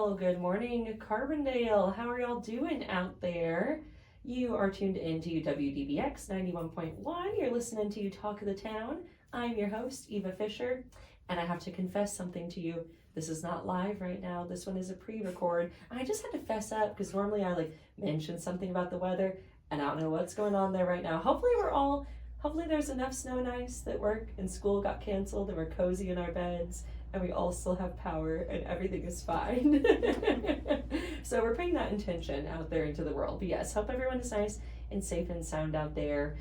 Well, good morning, Carbondale. How are y'all doing out there? You are tuned into WDBX 91.1. You're listening to Talk of the Town. I'm your host, Eva Fisher, and I have to confess something to you. This is not live right now. This one is a pre-record. I just had to fess up because normally I mention something about the weather, and I don't know what's going on there right now. Hopefully there's enough snow and ice that work and school got canceled and we're cozy in our beds and we all still have power and everything is fine. So we're putting that intention out there into the world. But yes, hope everyone is nice and safe and sound out there.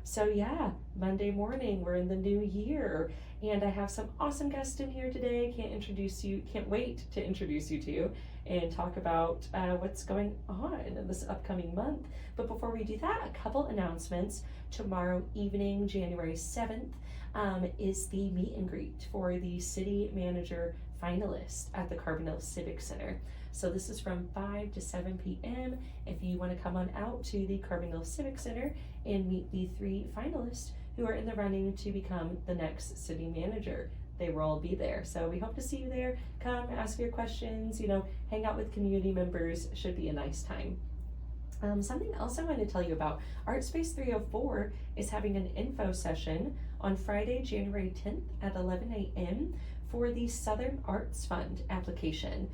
So yeah, Monday morning, we're in the new year and I have some awesome guests in here today. Can't wait to introduce you to and talk about what's going on in this upcoming month. But before we do that, a couple announcements. Tomorrow evening, January 7th, is the meet and greet for the city manager finalist at the Carbondale Civic Center. So this is from 5 to 7 p.m. If you want to come on out to the Carbondale Civic Center and meet the 3 finalists who are in the running to become the next city manager. They will all be there. So we hope to see you there. Come ask your questions, hang out with community members. Should be a nice time. Something else I want to tell you about, Art Space 304 is having an info session on Friday, January 10th at 11 a.m. for the Southern Arts Fund application.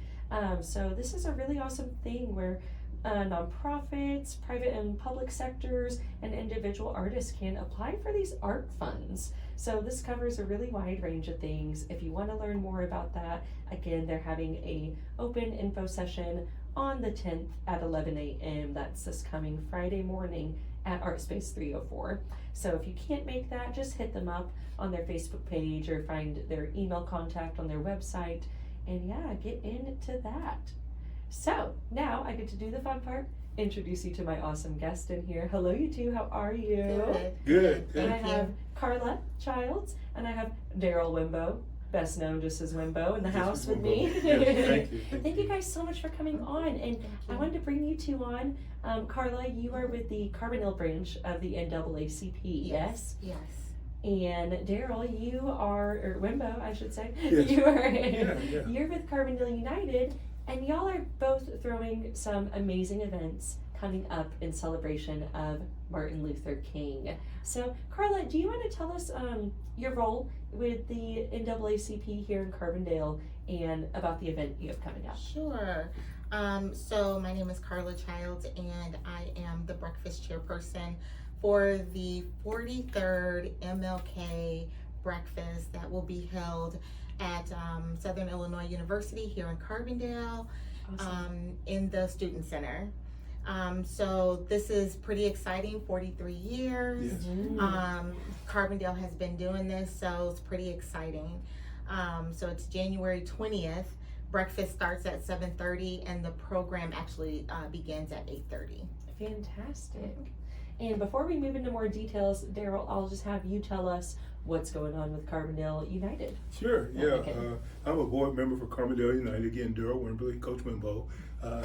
So this is a really awesome thing where nonprofits, private and public sectors, and individual artists can apply for these art funds. So this covers a really wide range of things. If you want to learn more about that, again, they're having a open info session on the 10th at 11 a.m. That's this coming Friday morning at Art Space 304. So if you can't make that, just hit them up on their Facebook page or find their email contact on their website. And yeah, get into that. So now I get to do the fun part, introduce you to my awesome guest in here. Hello, you two. How are you? Good. And I have Carla Childs and I have Daryl Wimbo, best known just as Wimbo, in the house with me. Yes, thank you. Thank you guys so much for coming on. And I wanted to bring you two on. Carla, you are with the Carbondale branch of the NAACP, yes? Yes. And Daryl, you are, or Wimbo, I should say, Yes. You're with Carbondale United, and y'all are both throwing some amazing events coming up in celebration of Martin Luther King. So, Carla, do you want to tell us your role with the NAACP here in Carbondale and about the event you have coming up? Sure. So my name is Carla Childs, and I am the breakfast chairperson for the 43rd MLK breakfast that will be held at Southern Illinois University here in Carbondale. Awesome. In the Student Center. So this is pretty exciting, 43 years. Yes. Carbondale has been doing this, so it's pretty exciting. So it's January 20th. Breakfast starts at 7:30 and the program actually begins at 8:30. Fantastic. And before we move into more details, Daryl, I'll just have you tell us what's going on with Carbondale United. Sure, yeah. Okay. I'm a board member for Carbondale United, again, Daryl Wimberly, Coach Wimbo.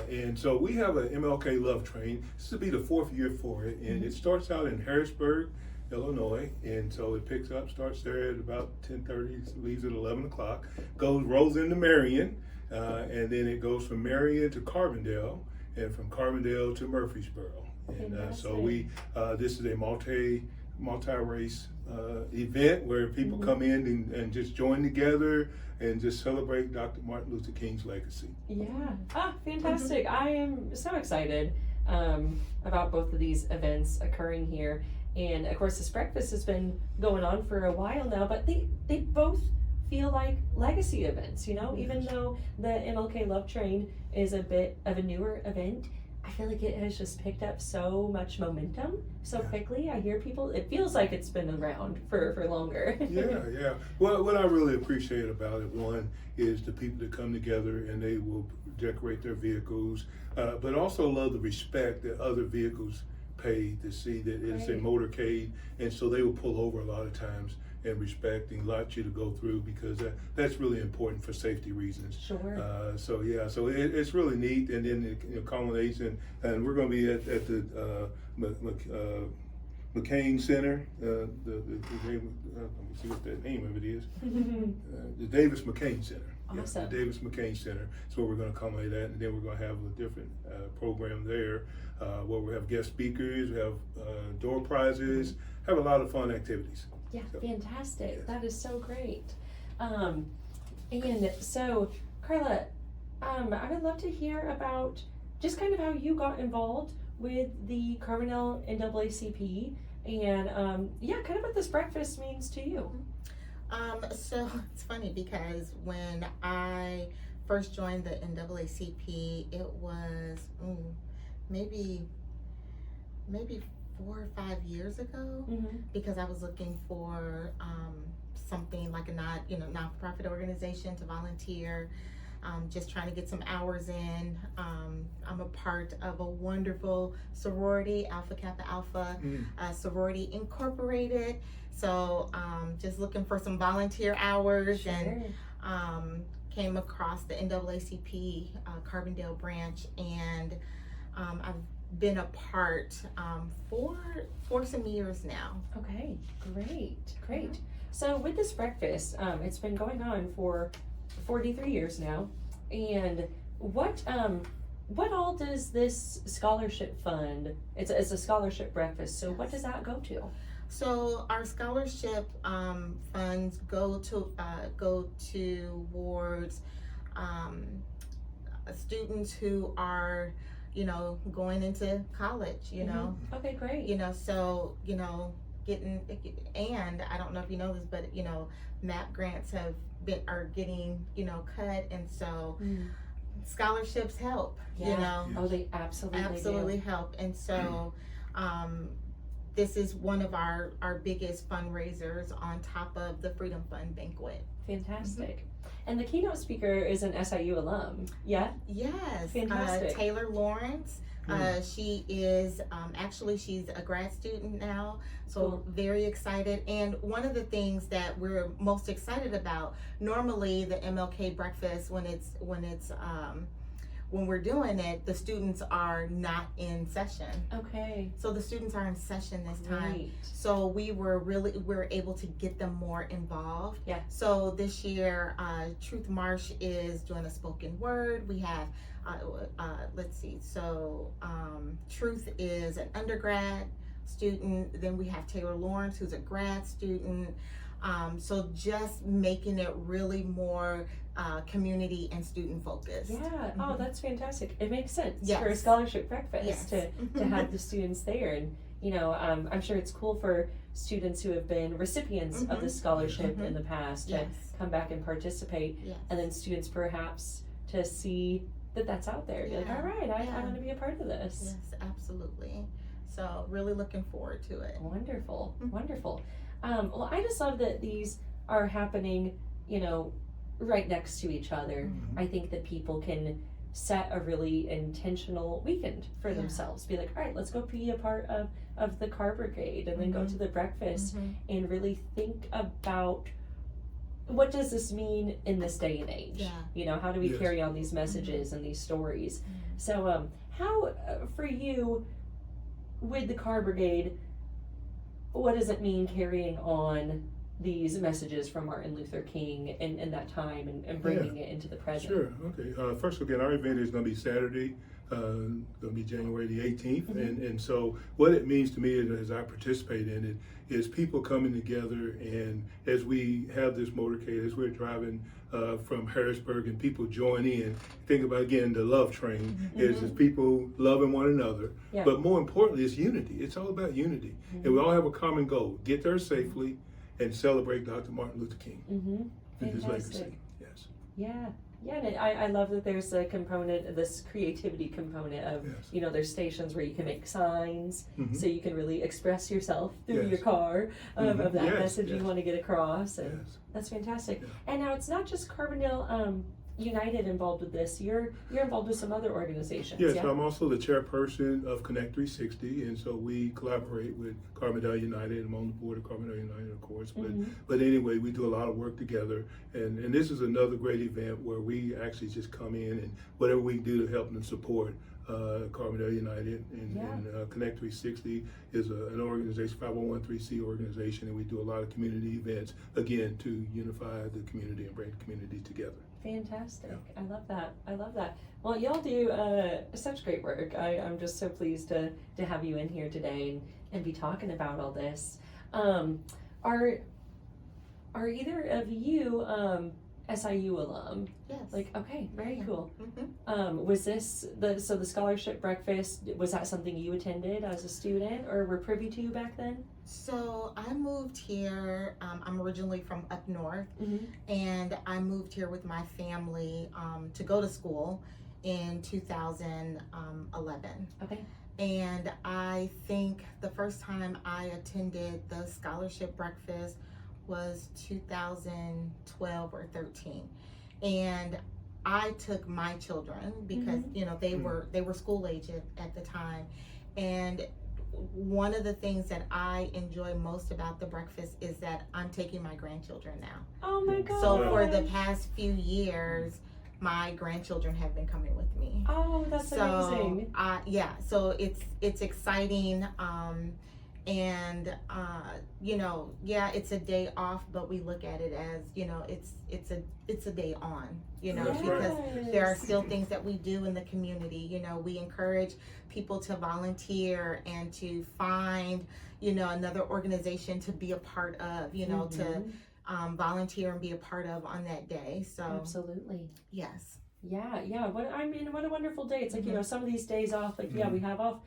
And so we have an MLK Love Train. This will be the 4th year for it, and it starts out in Harrisburg, Illinois, and so it starts there at about 10:30, leaves at 11 o'clock, rolls into Marion, and then it goes from Marion to Carbondale, and from Carbondale to Murfreesboro. And so this is a multi-race event where people come in and just join together and just celebrate Dr. Martin Luther King's legacy. Yeah. Fantastic. I am so excited about both of these events occurring here. And of course, this breakfast has been going on for a while now, but they both feel like legacy events, even though the MLK Love Train is a bit of a newer event. I feel like it has just picked up so much momentum so quickly. I hear people, it feels like it's been around for longer. Yeah. Well, what I really appreciate about it, one, is the people that come together and they will decorate their vehicles, but also love the respect that other vehicles pay to see that it's a motorcade, and so they will pull over a lot of times and respect and let you to go through because that's really important for safety reasons. Sure. So it's really neat, and then it culminates, and we're going to be at the McCain Center, let me see what the name of it is. The Davis McCain Center. Awesome. Yes, the Davis McCain Center. So we're going to accommodate that, and then we're going to have a different program there where we have guest speakers, we have door prizes, have a lot of fun activities. Yeah, So, fantastic. yes. That is so great. And so, Carla, I would love to hear about just kind of how you got involved with the Carbondale NAACP and yeah, kind of what this breakfast means to you. So it's funny because when I first joined the NAACP, it was maybe 4 or 5 years ago, because I was looking for something like a non-profit organization to volunteer. Just trying to get some hours in. I'm a part of a wonderful sorority, Alpha Kappa Alpha Sorority Incorporated. So just looking for some volunteer hours. Sure. And came across the NAACP Carbondale branch, and I've been a part for some years now. Okay, great. So with this breakfast, it's been going on for 43 years now, and what all does this scholarship fund? It's a scholarship breakfast. So what does that go to? So our scholarship funds go towards students who are going into college. Okay, great. So getting, and I don't know if you know this, but MAP grants are getting cut, and so scholarships help. Yeah. Oh, they absolutely do. Help. And so this is one of our biggest fundraisers on top of the Freedom Fund banquet. Fantastic. And the keynote speaker is an SIU alum. Yeah? Yes. Fantastic. Taylor Lawrence. She is actually, she's a grad student now, so Cool. Very excited. And one of the things that we're most excited about, normally the MLK breakfast, when we're doing it, the students are not in session. Okay. So the students are in session this time. Great. So we're able to get them more involved. Yeah. So this year, Truth Marsh is doing a spoken word. We have, let's see, so Truth is an undergrad student. Then we have Taylor Lawrence, who's a grad student. So just making it really more community and student focused. Yeah. Oh, that's fantastic. It makes sense Yes. for a scholarship breakfast Yes. to have the students there. And, I'm sure it's cool for students who have been recipients of the scholarship in the past to Yes. come back and participate. Yes. And then students perhaps to see that that's out there. Be like, Yeah. all right, I Yeah. want to be a part of this. Yes, absolutely. So really looking forward to it. Wonderful. Wonderful. Well, I just love that these are happening, right next to each other. I think that people can set a really intentional weekend for themselves. Be like, all right, let's go be a part of the Car Brigade, and then go to the breakfast and really think about what does this mean in this day and age? Yeah. How do we Yes. carry on these messages and these stories? So, how for you with the Car Brigade, what does it mean carrying on these messages from Martin Luther King in that time and bringing it into the present? Sure. Okay. First, again, our event is going to be Saturday. Going to be January the 18th, and so what it means to me as I participate in it is people coming together, and as we have this motorcade, as we're driving from Harrisburg, and people join in. Think about again the love train is people loving one another, but more importantly, it's unity. It's all about unity, and we all have a common goal: get there safely and celebrate Dr. Martin Luther King and his legacy. Yes. Yeah, and I love that there's a component, this creativity component of, there's stations where you can make signs, so you can really express yourself through your car of that message you want to get across, and that's fantastic. And now it's not just Carbondale United involved with this. You're involved with some other organizations. Yes, I'm also the chairperson of Connect 360, and so we collaborate with Carbondale United. I'm on the board of Carbondale United, of course. But anyway, we do a lot of work together, and this is another great event where we actually just come in and whatever we do to help and support Carbondale United, and Connect 360 is an organization, 501(c) organization, and we do a lot of community events, again, to unify the community and bring the community together. Fantastic. Yeah. I love that. I love that. Well, y'all do such great work. I'm just so pleased to have you in here today and be talking about all this. Are either of you SIU alum? Yes. Like, okay, very cool. Mm-hmm. Was this the scholarship breakfast, was that something you attended as a student or were privy to back then? So I moved here, I'm originally from up north, Mm-hmm. and I moved here with my family to go to school in 2011. Okay. And I think the first time I attended the scholarship breakfast was 2012 or 13. And I took my children because you know they were school age at the time. And one of the things that I enjoy most about the breakfast is that I'm taking my grandchildren now. Oh my God. So for the past few years, my grandchildren have been coming with me. Oh, that's amazing. Yeah, so it's exciting. And you know, yeah, it's a day off, but we look at it as, you know, it's a day on, you know, That's because right. there are still things that we do in the community. You know, we encourage people to volunteer and to find, you know, another organization to be a part of, you know, to volunteer and be a part of on that day. So absolutely. yes. Yeah. What a wonderful day. It's like, you know, some of these days off, like, yeah, we have off,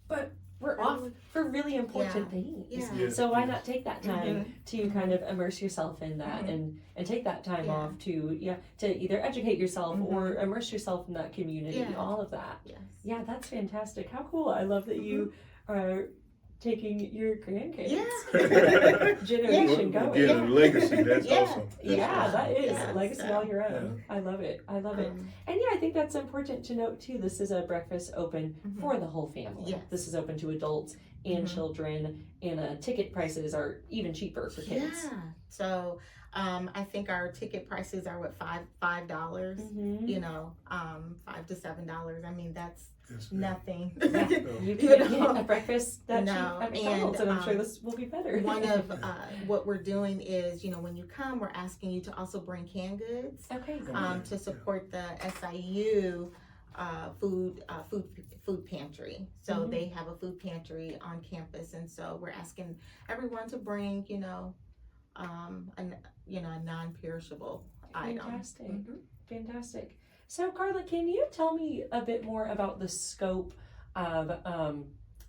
but we're off for really important things. Yeah. So why not take that time to kind of immerse yourself in that and take that time off to either educate yourself or immerse yourself in that community, all of that. Yes. Yeah, that's fantastic. How cool. I love that you are taking your grandkids. Yeah. Generation going. Again, a legacy, that's Yeah. awesome. That's awesome. That is Yeah, a legacy so, all your own. I love it. I love it. And yeah, I think that's important to note too. This is a breakfast open for the whole family. Yes. This is open to adults and children, and ticket prices are even cheaper for kids. Yeah. So I think our ticket prices are what $5, you know, $5 to $7. I mean, that's nothing. You can get a breakfast that cheap at McDonald's, and I'm sure this will be better. One of what we're doing is, you know, when you come, we're asking you to also bring canned goods to support the SIU food pantry. So they have a food pantry on campus, and so we're asking everyone to bring, you know, a non-perishable item. Fantastic. So Carla, can you tell me a bit more about the scope of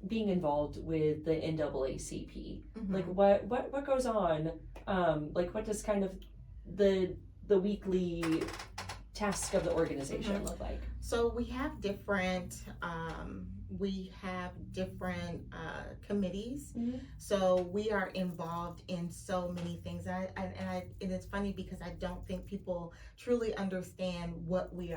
being involved with the NAACP? Like what goes on? Like what does kind of the weekly task of the organization look like? So we have different committees. So we are involved in so many things. And it's funny because I don't think people truly understand what we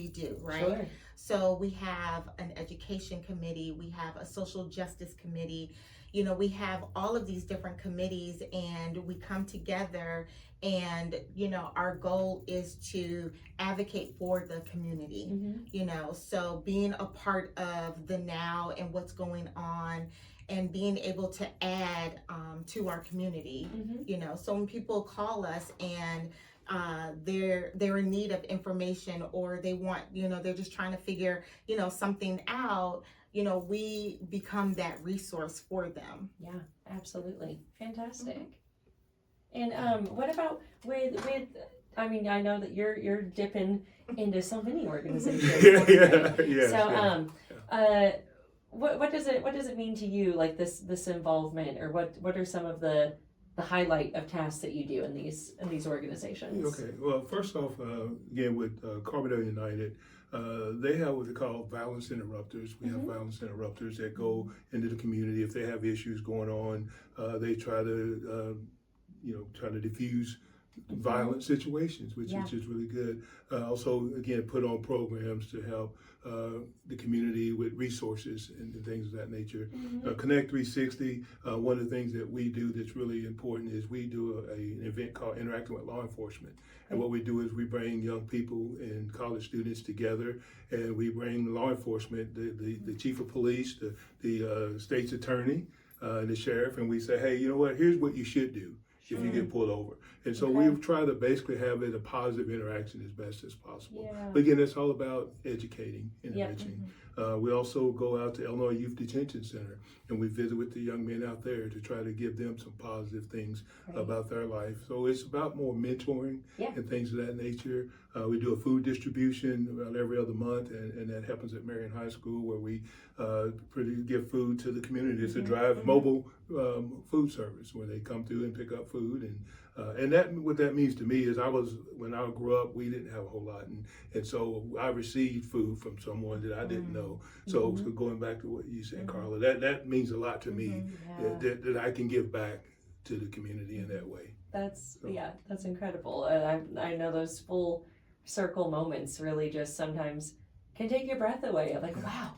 do, right? Sure. So we have an education committee, we have a social justice committee. You know, we have all of these different committees, and we come together, and, you know, our goal is to advocate for the community, you know, so being a part of the now and what's going on and being able to add to our community, you know, so when people call us and they're in need of information, or they want, you know, they're just trying to figure, you know, something out, you know, we become that resource for them. Yeah, absolutely. Fantastic. And what about with I mean, I know that you're dipping into so many organizations. So what does it mean to you, like this involvement, or what are some of the highlight of tasks that you do in these organizations? Okay, well, first off, again, with Carbondale United, they have what they call violence interrupters. We have violence interrupters that go into the community. If they have issues going on, they try to diffuse violent situations, which is really good. Also, again, put on programs to help the community with resources and things of that nature. Connect 360, one of the things that we do that's really important is we do an event called Interacting with Law Enforcement. And what we do is we bring young people and college students together, and we bring law enforcement, the chief of police, the state's attorney, and the sheriff, and we say, hey, you know what, here's what you should do if you get pulled over. And so we try to basically have it a positive interaction as best as possible. But again, it's all about educating and enriching. We also go out to Illinois Youth Detention Center, and we visit with the young men out there to try to give them some positive things about their life. So it's about more mentoring and things of that nature. We do a food distribution about every other month, and that happens at Marion High School, where we give food to the community. It's a drive mobile food service where they come through and pick up food. And that what that means to me is when I grew up, we didn't have a whole lot, and so I received food from someone that I didn't know. So going back to what you said, Carla, that means a lot to me that I can give back to the community in that way. That's incredible. And I know those full circle moments really just sometimes can take your breath away. Like, wow,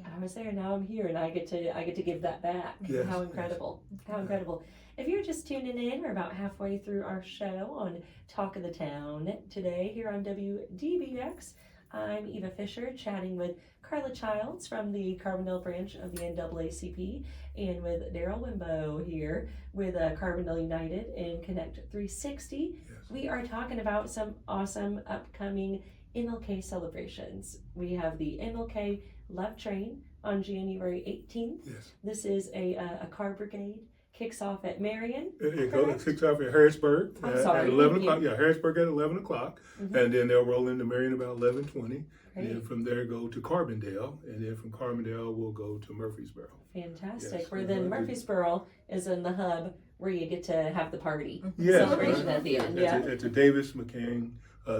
I was there, now I'm here, and I get to give that back. How incredible! How incredible! If you're just tuning in, we're about halfway through our show on Talk of the Town today here on WDBX. I'm Eva Fisher, chatting with Carla Childs from the Carbondale branch of the NAACP, and with Daryl Wimbo here with Carbondale United and Connect 360. We are talking about some awesome upcoming MLK celebrations. We have the MLK Love Train on January 18th. This is a car brigade. Kicks off at Marion. It kicks off at Harrisburg at 11 o'clock. Yeah, Harrisburg at 11 o'clock. And then they'll roll into Marion about 11:20. And then from there go to Carbondale. And then from Carbondale we'll go to Murfreesboro. Fantastic. Where then Murfreesboro is in the hub where you get to have the party celebration at the end. At the Davis McCain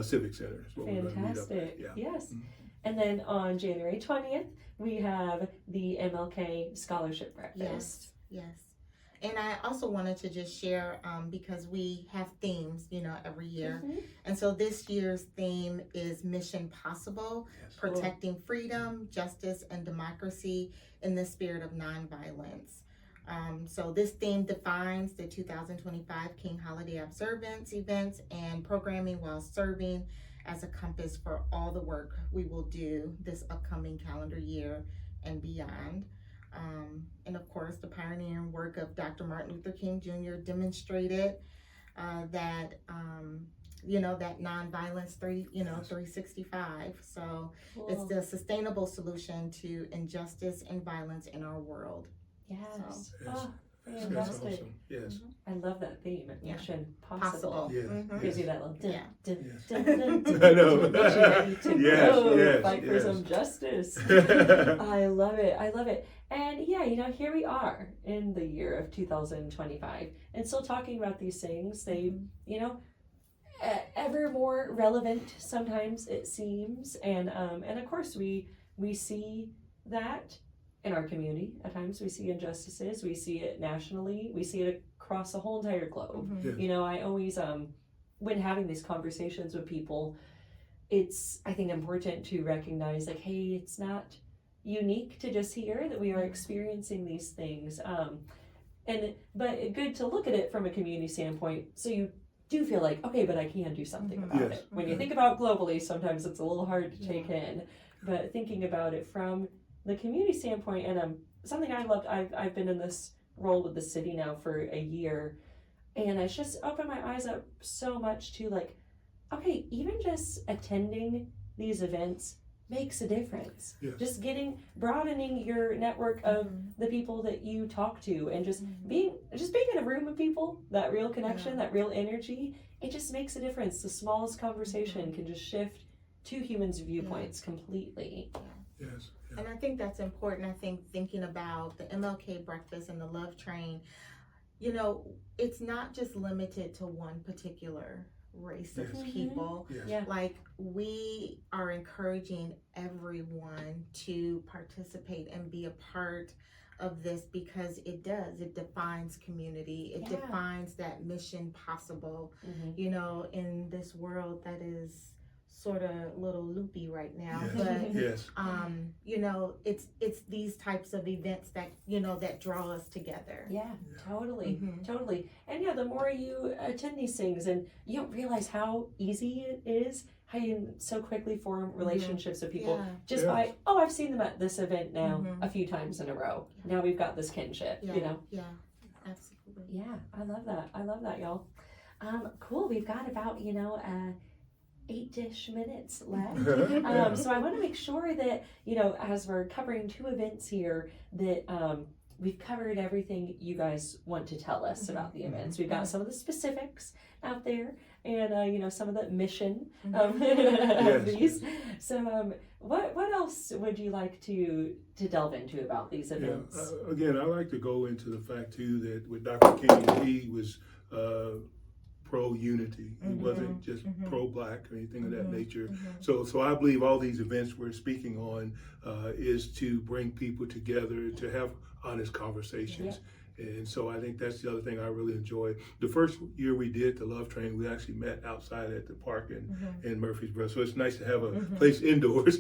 Civic Center. Fantastic. Yes. And then on January 20th, we have the MLK Scholarship Breakfast. Yes. And I also wanted to just share, because we have themes, every year. And so this year's theme is Mission Possible, protecting freedom, justice, and democracy in the spirit of nonviolence. So this theme defines the 2025 King Holiday Observance events and programming while serving as a compass for all the work we will do this upcoming calendar year and beyond. And of course, the pioneering work of Dr. Martin Luther King Jr. demonstrated that nonviolence 365. So it's the sustainable solution to injustice and violence in our world. Yes. So, oh, fantastic. That's awesome. Yes. I love that theme. Mission Possible. Gives you that little I know. Get you ready to go fight for some justice. I love it. I love it. And here we are in the year of 2025 and still talking about these things. They, ever more relevant sometimes it seems. And of course we see that in our community. At times we see injustices, we see it nationally, we see it across the whole entire globe. I always, when having these conversations with people, it's, I think, important to recognize, like, hey, it's not unique to just here that we are experiencing these things. But good to look at it from a community standpoint, so you do feel like, okay, but I can do something about it. When you think about globally, sometimes it's a little hard to take in, but thinking about it from the community standpoint, and something I loved, I've been in this role with the city now for a year, and it's just opened my eyes up so much to, like, okay, even just attending these events makes a difference. Just broadening your network of the people that you talk to, and just being in a room with people, that real connection, that real energy, it just makes a difference. The smallest conversation can just shift two humans' viewpoints completely. Yes. And I think that's important. I think thinking about the MLK breakfast and the Love Train, it's not just limited to one particular race of people. Like, we are encouraging everyone to participate and be a part of this because it defines community. It Yeah. defines that mission possible, Mhm. you know, in this world that is sort of a little loopy right now. Yes. But Yes. you know, it's these types of events that, you know, that draw us together. Yeah, totally, Mhm. totally. And yeah, the more you attend these things, and you don't realize how easy it is, how you can so quickly form relationships with people Yeah. just Yes. by, oh, I've seen them at this event now Mhm. a few times in a row. Yeah. Now we've got this kinship, Yeah. you know? Yeah. Absolutely. Yeah, I love that. I love that, y'all. Cool. We've got about, 8-ish minutes left. So I want to make sure that, as we're covering 2 events here, that we've covered everything you guys want to tell us about the events. We've got some of the specifics out there and, some of the mission of these. So what else would you like to delve into about these events? Yeah. Again, I like to go into the fact too that with Dr. King, he was pro-unity. He wasn't just pro-black or anything of that nature. So I believe all these events we're speaking on is to bring people together to have honest conversations. And so I think that's the other thing I really enjoy. The first year we did the Love Train, we actually met outside at the park in Murfreesboro. So it's nice to have a place indoors.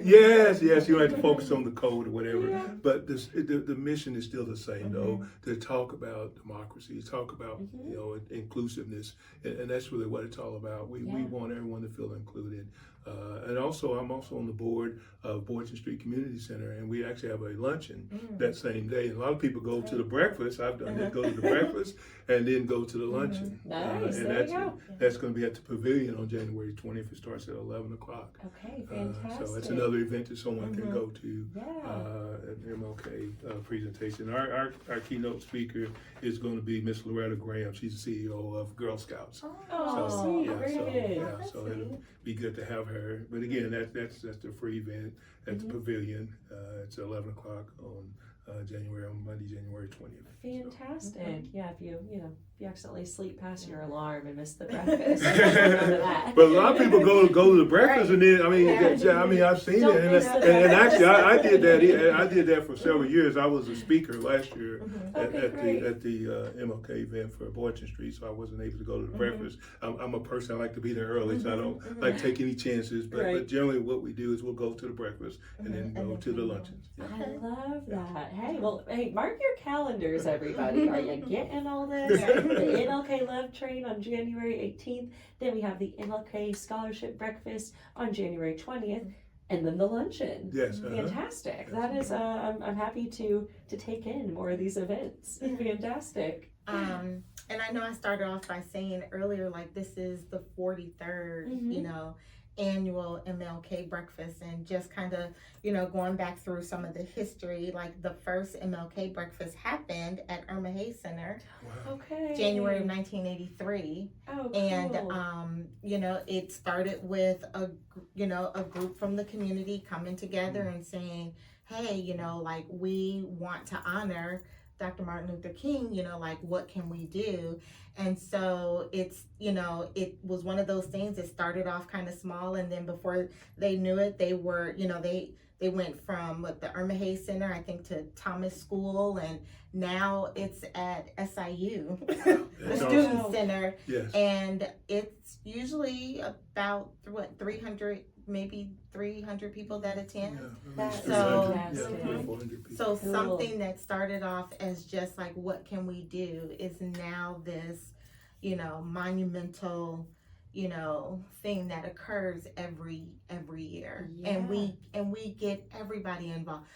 Yes, you don't have to focus on the code or whatever. Yeah. But the mission is still the same, though, to talk about democracy, talk about inclusiveness, and that's really what it's all about. We want everyone to feel included. And also, I'm also on the board of Boynton Street Community Center, and we actually have a luncheon that same day. And a lot of people go to the breakfast. I've done that, go to the breakfast and then go to the luncheon. Nice, and there you go. that's going to be at the Pavilion on January 20th. It starts at 11 o'clock. Okay, fantastic. So it's another event that someone can go to, Yeah. an MLK presentation. Our keynote speaker is going to be Miss Loretta Graham. She's the CEO of Girl Scouts. Oh, So, sweet, yeah, great. so it'll be good to have her. But again, that's the free event at the Pavilion. It's 11 o'clock on Monday, January 20th. Fantastic. Yeah, if you accidentally sleep past your alarm and miss the breakfast, remember that. But a lot of people go to the breakfast, and then I've seen Don't it, miss the and actually breakfast. I did that. I did that for several years. I was a speaker last year Okay, at the MLK event for Boynton Street, so I wasn't able to go to the breakfast. I'm a person I like to be there early, so I don't like take any chances. But generally, what we do is we'll go to the breakfast and then go to the luncheons. Yeah. I love that. Hey, mark your calendars, everybody. Are you getting all this? The MLK Love Train on January 18th. Then we have the MLK Scholarship Breakfast on January 20th. And then the luncheon. Yes. Fantastic. That is, I'm happy to take in more of these events. Fantastic. And I know I started off by saying earlier, like, this is the 43rd, annual MLK breakfast, and just kind of, going back through some of the history, like the first MLK breakfast happened at Irma Hayes Center, Okay. January of 1983. Oh, cool. And, it started with a group from the community coming together and saying, hey, like, we want to honor Dr. Martin Luther King, like, what can we do? And so it's, it was one of those things that started off kind of small, and then before they knew it, they were, they went from the Irma Hayes Center, I think, to Thomas School, and now it's at SIU, the Student Center. Yes. And it's usually about 300 people that attend. That's So- fantastic. 400 people. So Cool. something that started off as just like, what can we do, is now this, monumental, thing that occurs every year. And we get everybody involved.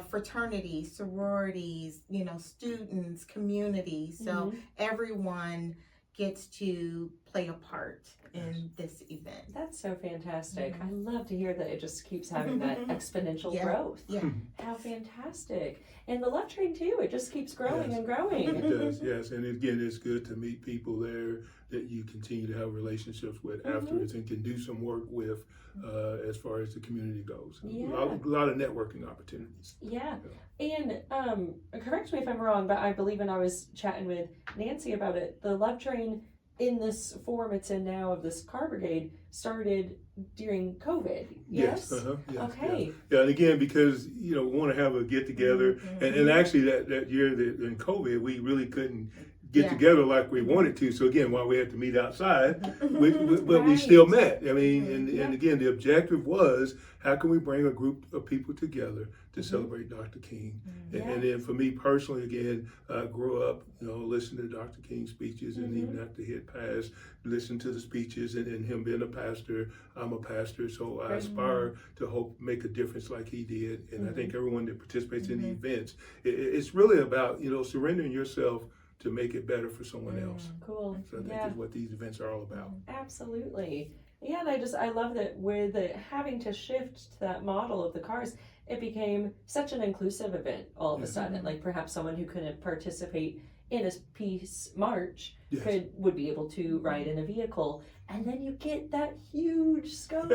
Fraternities, sororities, students, communities. So everyone gets to play a part in this event. That's so fantastic. I love to hear that it just keeps having that exponential growth. Yeah. How fantastic. And the Love Train too, it just keeps growing and growing. It does, yes. And again, it's good to meet people there that you continue to have relationships with afterwards and can do some work with as far as the community goes. Yeah. A lot of networking opportunities. Yeah. And correct me if I'm wrong, but I believe when I was chatting with Nancy about it, the Love Train in this form it's in now of this car brigade started during COVID. Yes. Yes. Yes, Okay. Yeah, and again, because we want to have a get together, and actually that year in COVID, we really couldn't get together like we wanted to. So again, while we had to meet outside, but we still met. I mean, and again, the objective was how can we bring a group of people together to celebrate Dr. King. And then for me personally, again, I grew up, listening to Dr. King's speeches, and even after he had passed, listen to the speeches, and him being a pastor. I'm a pastor, so I aspire to hope make a difference like he did. And I think everyone that participates in the events, it's really about surrendering yourself to make it better for someone else. Cool. So I think is what these events are all about. Absolutely. Yeah, and I love that with it having to shift to that model of the cars, it became such an inclusive event all of a sudden. Like perhaps someone who couldn't participate in a peace march would be able to ride in a vehicle. And then you get that huge scope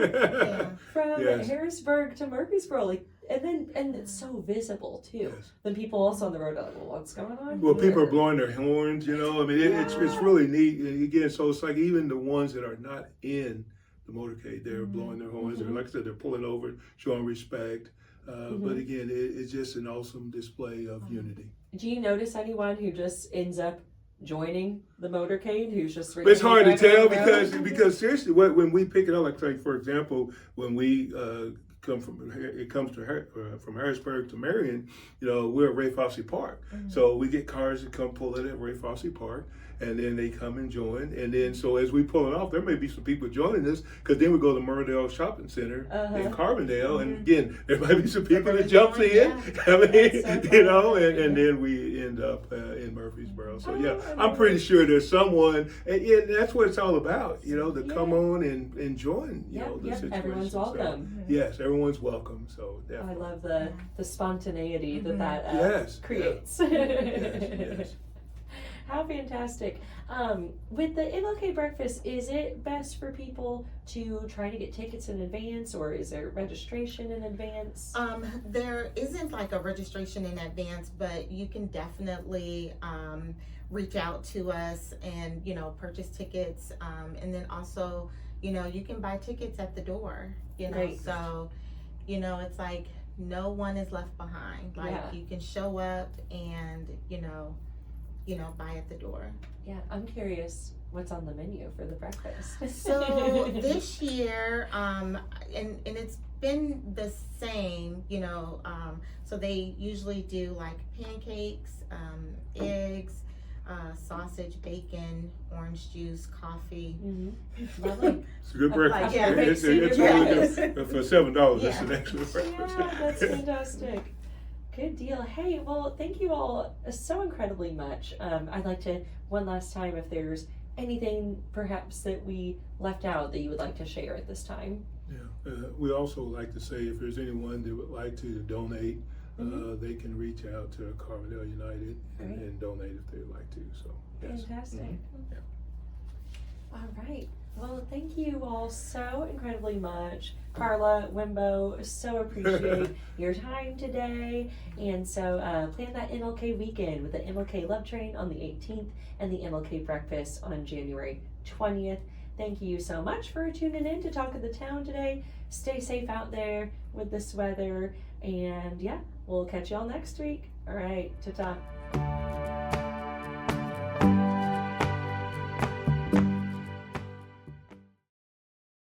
from Harrisburg to Murfreesboro, and it's so visible too. Then people also on the road are like, well, what's going on? Well, people are blowing their horns, I mean, it's really neat. And again, so it's like even the ones that are not in the motorcade, they're blowing their horns. Like I said, they're pulling over, showing respect. But again, it's just an awesome display of unity. Do you notice anyone who just ends up joining the motorcade who's just it's hard to tell because seriously, when we pick it up, like for example, when we from Harrisburg to Marion, we're at Ray Fossey Park. So we get cars that come pull in at Ray Fossey Park, and then they come and join. And then so as we pull it off, there may be some people joining us, because then we go to Murrayville Shopping Center in Carbondale, and again, there might be some people that jumps in. I mean, and then we end up in Murfreesboro. So I'm pretty sure there's someone, and that's what it's all about, to come on and join, the situation. Everyone's welcome. So, yes, everyone's welcome. So definitely. I love the spontaneity that creates. Yes. How fantastic. With the MLK breakfast, is it best for people to try to get tickets in advance, or is there registration in advance? There isn't like a registration in advance, but you can definitely reach out to us and, purchase tickets. And then also, you can buy tickets at the door, Right. So, it's like no one is left behind. Like you can show up and, buy at the door. Yeah, I'm curious what's on the menu for the breakfast. So this year, and it's been the same, so they usually do like pancakes, eggs, sausage, bacon, orange juice, coffee. Lovely. It's a good breakfast. It's breakfast. really good. For $7, it's an excellent breakfast. Yeah, that's fantastic. Good deal. Hey, well, thank you all so incredibly much. I'd like to, one last time, if there's anything perhaps that we left out that you would like to share at this time. Yeah, we also like to say if there's anyone that would like to donate, they can reach out to Carbondale United and donate if they'd like to. So yes. Fantastic. All right. Well, thank you all so incredibly much. Carla, Wimbo, so appreciate your time today. And so plan that MLK weekend with the MLK Love Train on the 18th and the MLK Breakfast on January 20th. Thank you so much for tuning in to Talk of the Town today. Stay safe out there with this weather. And we'll catch y'all next week. All right, ta-ta.